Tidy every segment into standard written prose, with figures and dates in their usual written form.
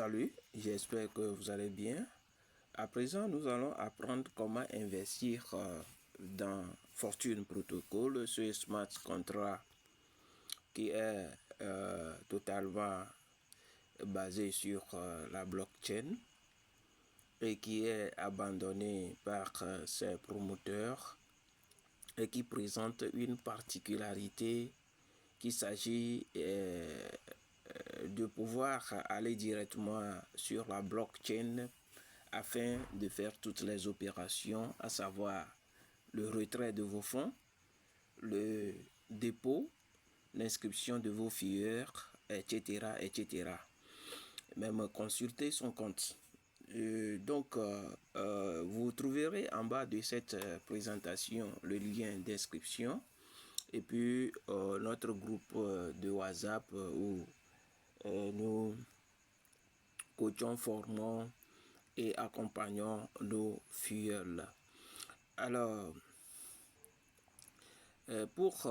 Salut, j'espère que vous allez bien. À présent, nous allons apprendre comment investir dans Fortune Protocol, ce smart contract qui est totalement basé sur la blockchain et qui est abandonné par ses promoteurs et qui présente une particularité qu'il s'agit de pouvoir aller directement sur la blockchain afin de faire toutes les opérations, à savoir le retrait de vos fonds, le dépôt, l'inscription de vos filières, etc., etc. Même consulter son compte. Vous trouverez en bas de cette présentation le lien d'inscription et puis notre groupe de WhatsApp où nous coachons, formons et accompagnons nos filiales. Alors, pour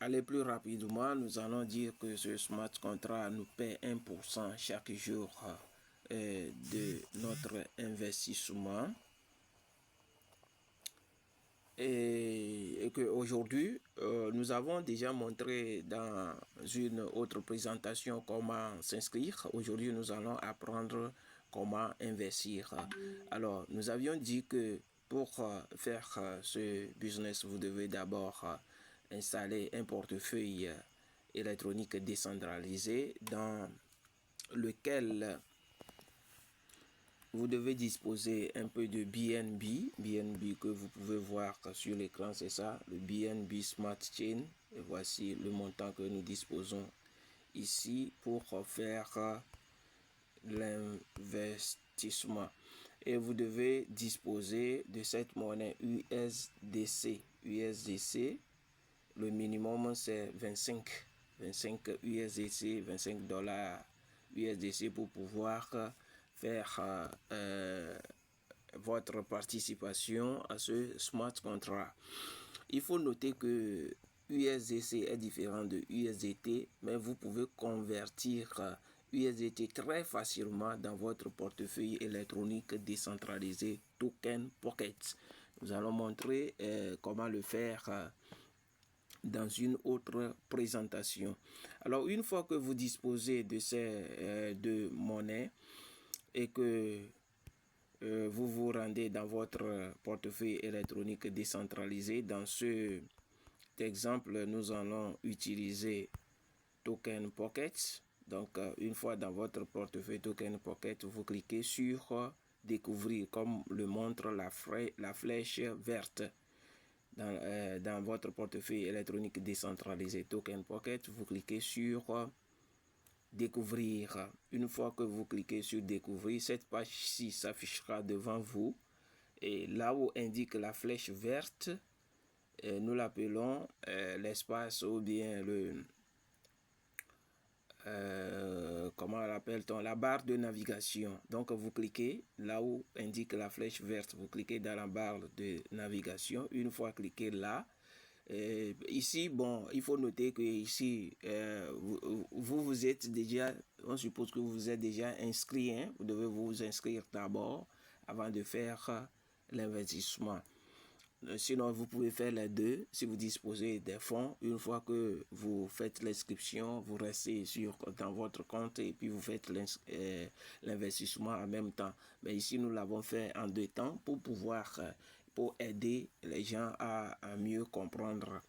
aller plus rapidement, nous allons dire que ce smart contract nous paie 1% chaque jour de notre investissement. Et qu'aujourd'hui, nous avons déjà montré dans une autre présentation comment s'inscrire. Aujourd'hui, nous allons apprendre comment investir. Alors, nous avions dit que pour faire ce business, vous devez d'abord installer un portefeuille électronique décentralisé dans lequel vous devez disposer un peu de BNB que vous pouvez voir sur l'écran, c'est ça, le BNB Smart Chain. Et voici le montant que nous disposons ici pour faire l'investissement. Et vous devez disposer de cette monnaie USDC. USDC, le minimum c'est 25 USDC, 25 dollars USDC pour pouvoir faire votre participation à ce smart contract. Il faut noter que USDC est différent de USDT, mais vous pouvez convertir USDT très facilement dans votre portefeuille électronique décentralisé Token Pocket. Nous allons montrer comment le faire dans une autre présentation. Alors, une fois que vous disposez de ces deux monnaies, et que vous vous rendez dans votre portefeuille électronique décentralisé. Dans cet exemple, nous allons utiliser Token Pocket. Donc, une fois dans votre portefeuille Token Pocket, vous cliquez sur Découvrir, comme le montre la flèche verte. Dans votre portefeuille électronique décentralisé Token Pocket, vous cliquez sur Découvrir. Une fois que vous cliquez sur Découvrir, cette page-ci s'affichera devant vous. Et là où indique la flèche verte, nous l'appelons l'espace ou bien le... comment l'appelle-t-on? La barre de navigation. Donc vous cliquez là où indique la flèche verte. Vous cliquez dans la barre de navigation. Une fois cliqué là, ici, bon, il faut noter que ici, vous êtes déjà, on suppose que vous êtes déjà inscrit, hein? Vous devez vous inscrire d'abord avant de faire l'investissement. Sinon, vous pouvez faire les deux si vous disposez des fonds. Une fois que vous faites l'inscription, vous restez dans votre compte et puis vous faites l'investissement en même temps. Mais ici, nous l'avons fait en deux temps pour pouvoir pour aider les gens à mieux comprendre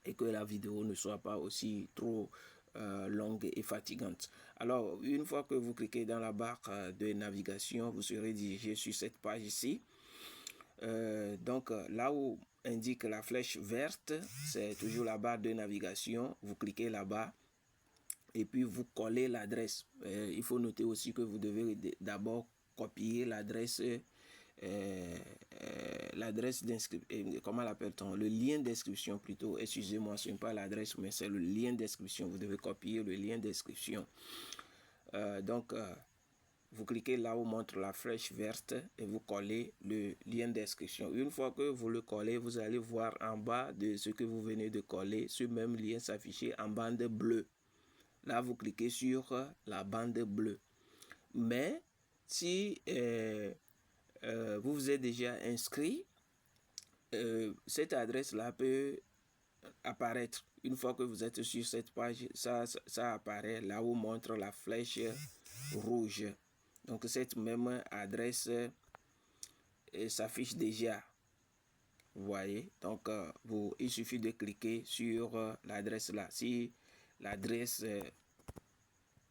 et que la vidéo ne soit pas aussi trop longue et fatigante. Alors, une fois que vous cliquez dans la barre de navigation, vous serez dirigé sur cette page ici. Donc, là où indique la flèche verte, c'est toujours la barre de navigation. Vous cliquez là-bas et puis vous collez l'adresse. Il faut noter aussi que vous devez d'abord copier l'adresse d'inscription, comment l'appelle-t-on? Le lien d'inscription plutôt, excusez-moi, ce n'est pas l'adresse, mais c'est le lien d'inscription. Vous devez copier le lien d'inscription. Vous cliquez là où montre la flèche verte et vous collez le lien d'inscription. Une fois que vous le collez, vous allez voir en bas de ce que vous venez de coller, ce même lien s'afficher en bande bleue. Là, vous cliquez sur la bande bleue. Mais si vous vous êtes déjà inscrit, cette adresse-là peut apparaître. Une fois que vous êtes sur cette page, ça apparaît là où montre la flèche rouge. Donc cette même adresse s'affiche déjà. Vous voyez, donc il suffit de cliquer sur l'adresse là. Si l'adresse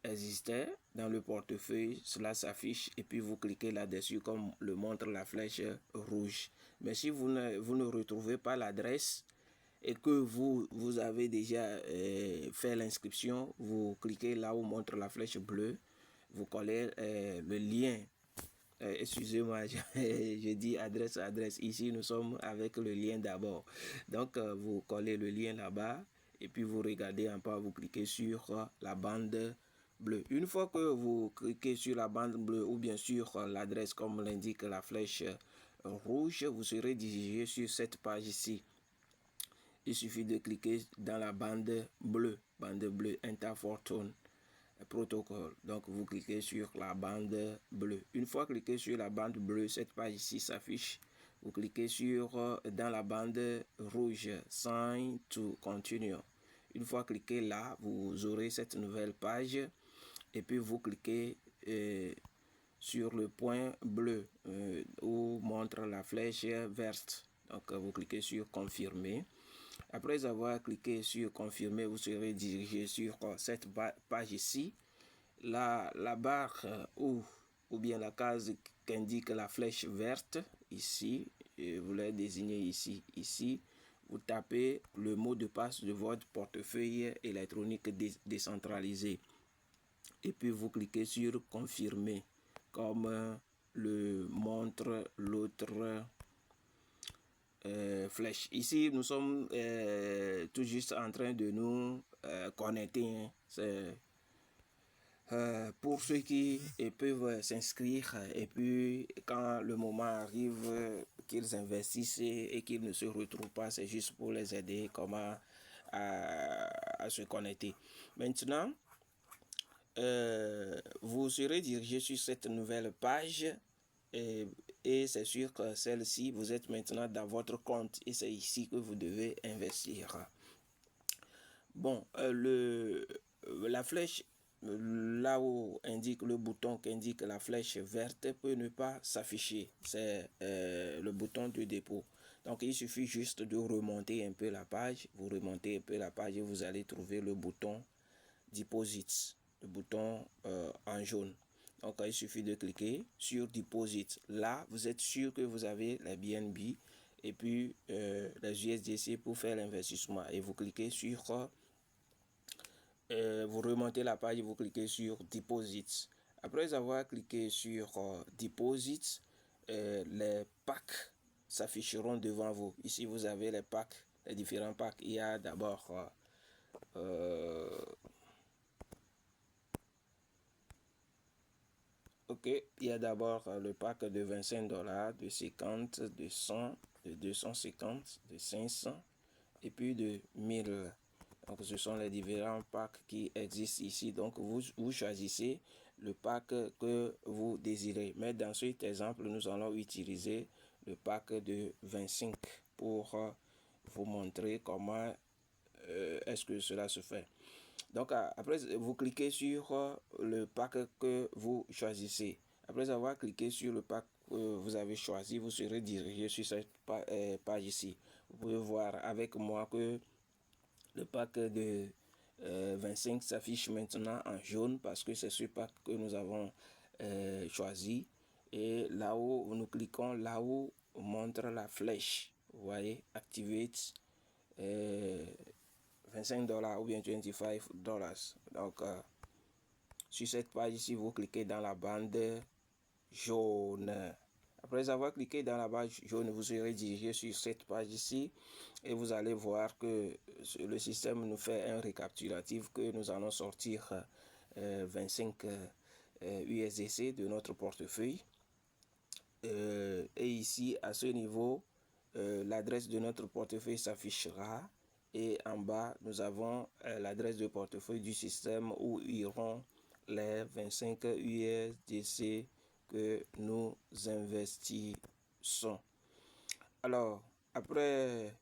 existait dans le portefeuille, cela s'affiche et puis vous cliquez là-dessus comme le montre la flèche rouge. Mais si vous ne retrouvez pas l'adresse et que vous avez déjà fait l'inscription, vous cliquez là où montre la flèche bleue, vous collez le lien. Excusez-moi, je dis adresse. Ici, nous sommes avec le lien d'abord. Donc, vous collez le lien là-bas et puis vous regardez en bas, vous cliquez sur la bande bleue. Une fois que vous cliquez sur la bande bleue ou bien sur l'adresse comme l'indique la flèche rouge, vous serez dirigé sur cette page ici. Il suffit de cliquer dans la bande bleue, Enter for Tone protocole. Donc vous cliquez sur la bande bleue. Une fois cliqué sur la bande bleue, cette page ici s'affiche. Vous cliquez sur dans la bande rouge, Sign to Continue. Une fois cliqué là, vous aurez cette nouvelle page et puis vous cliquez sur le point bleu où montre la flèche verte. Donc vous cliquez sur confirmer. Après avoir cliqué sur confirmer, vous serez dirigé sur cette page ici. La barre ou bien la case qui indique la flèche verte ici, vous la désignez ici, vous tapez le mot de passe de votre portefeuille électronique décentralisé et puis vous cliquez sur confirmer comme le montre l'autre flèche. Ici, nous sommes tout juste en train de nous connecter. C'est pour ceux qui peuvent s'inscrire et puis quand le moment arrive qu'ils investissent et qu'ils ne se retrouvent pas, c'est juste pour les aider comment à se connecter. Maintenant, vous serez dirigé sur cette nouvelle page et c'est sûr que celle-ci, vous êtes maintenant dans votre compte et c'est ici que vous devez investir. Bon, la flèche, là où indique le bouton qui indique la flèche verte peut ne pas s'afficher. C'est le bouton de dépôt. Donc, il suffit juste de remonter un peu la page. Vous remontez un peu la page et vous allez trouver le bouton Deposit, le bouton en jaune. Donc, il suffit de cliquer sur Deposit. Là, vous êtes sûr que vous avez les BNB et puis les USDC pour faire l'investissement. Et vous cliquez sur... vous remontez la page et vous cliquez sur Deposit. Après avoir cliqué sur Deposit, les packs s'afficheront devant vous. Ici, vous avez les packs, les différents packs. Il y a d'abord... Ok, il y a d'abord le pack de $25, de 50, de 100, de 250, de 500 et puis de 1000. Donc ce sont les différents packs qui existent ici. Donc vous choisissez le pack que vous désirez. Mais dans cet exemple, nous allons utiliser le pack de 25 pour vous montrer comment est-ce que cela se fait. Donc, après, vous cliquez sur le pack que vous choisissez. Après avoir cliqué sur le pack que vous avez choisi, vous serez dirigé sur cette page ici. Vous pouvez voir avec moi que le pack de 25 s'affiche maintenant en jaune parce que c'est ce pack que nous avons choisi. Et là où nous cliquons, là où on montre la flèche, vous voyez, Activate. $25 ou bien $25. Donc, sur cette page ici, vous cliquez dans la bande jaune. Après avoir cliqué dans la bande jaune, vous serez dirigé sur cette page ici et vous allez voir que le système nous fait un récapitulatif que nous allons sortir 25 USDC de notre portefeuille. Et ici, à ce niveau, l'adresse de notre portefeuille s'affichera Et en bas, nous avons l'adresse de portefeuille du système où iront les 25 USDC que nous investissons. Alors, après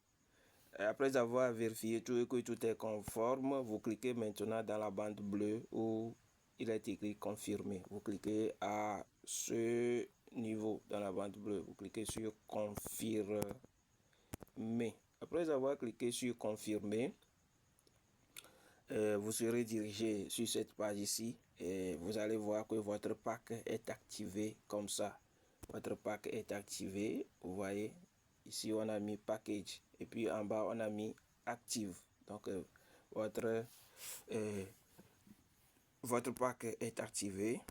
avoir vérifié tout et que tout est conforme, vous cliquez maintenant dans la bande bleue où il est écrit confirmer. Vous cliquez à ce niveau dans la bande bleue. Vous cliquez sur confirmer. Après avoir cliqué sur confirmer, vous serez dirigé sur cette page ici et vous allez voir que votre pack est activé comme ça. Votre pack est activé. Vous voyez, ici on a mis package et puis en bas on a mis active. Donc votre pack est activé.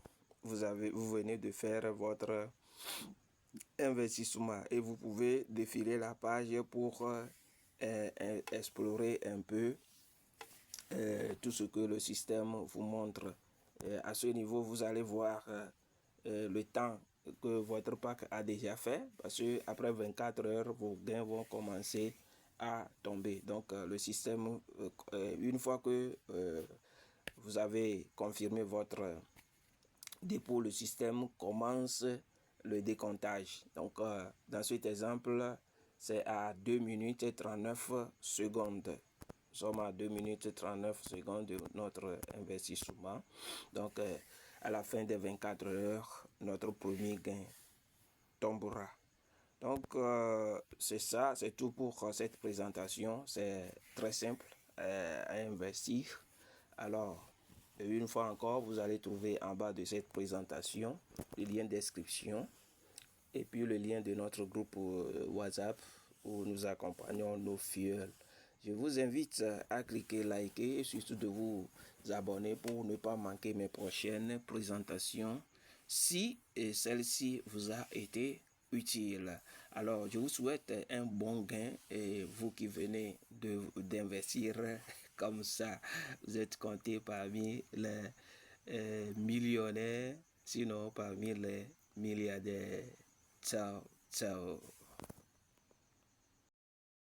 Vous venez de faire votre investissement et vous pouvez défiler la page pour explorer un peu tout ce que le système vous montre. À ce niveau, vous allez voir le temps que votre pack a déjà fait, parce que après 24 heures, vos gains vont commencer à tomber. Donc le système, une fois que vous avez confirmé votre dépôt, le système commence le décomptage. Donc dans cet exemple, c'est à 2 minutes et 39 secondes. Nous sommes à 2 minutes et 39 secondes de notre investissement. Donc, à la fin des 24 heures, notre premier gain tombera. Donc, c'est ça, c'est tout pour cette présentation. C'est très simple à investir. Alors, une fois encore, vous allez trouver en bas de cette présentation le lien d'inscription et puis le lien de notre groupe WhatsApp où nous accompagnons nos fidèles. Je vous invite à cliquer, liker et surtout de vous abonner pour ne pas manquer mes prochaines présentations si celle-ci vous a été utile. Alors, je vous souhaite un bon gain et vous qui venez d'investir comme ça, vous êtes compté parmi les millionnaires, sinon parmi les milliardaires. Ciao, ciao.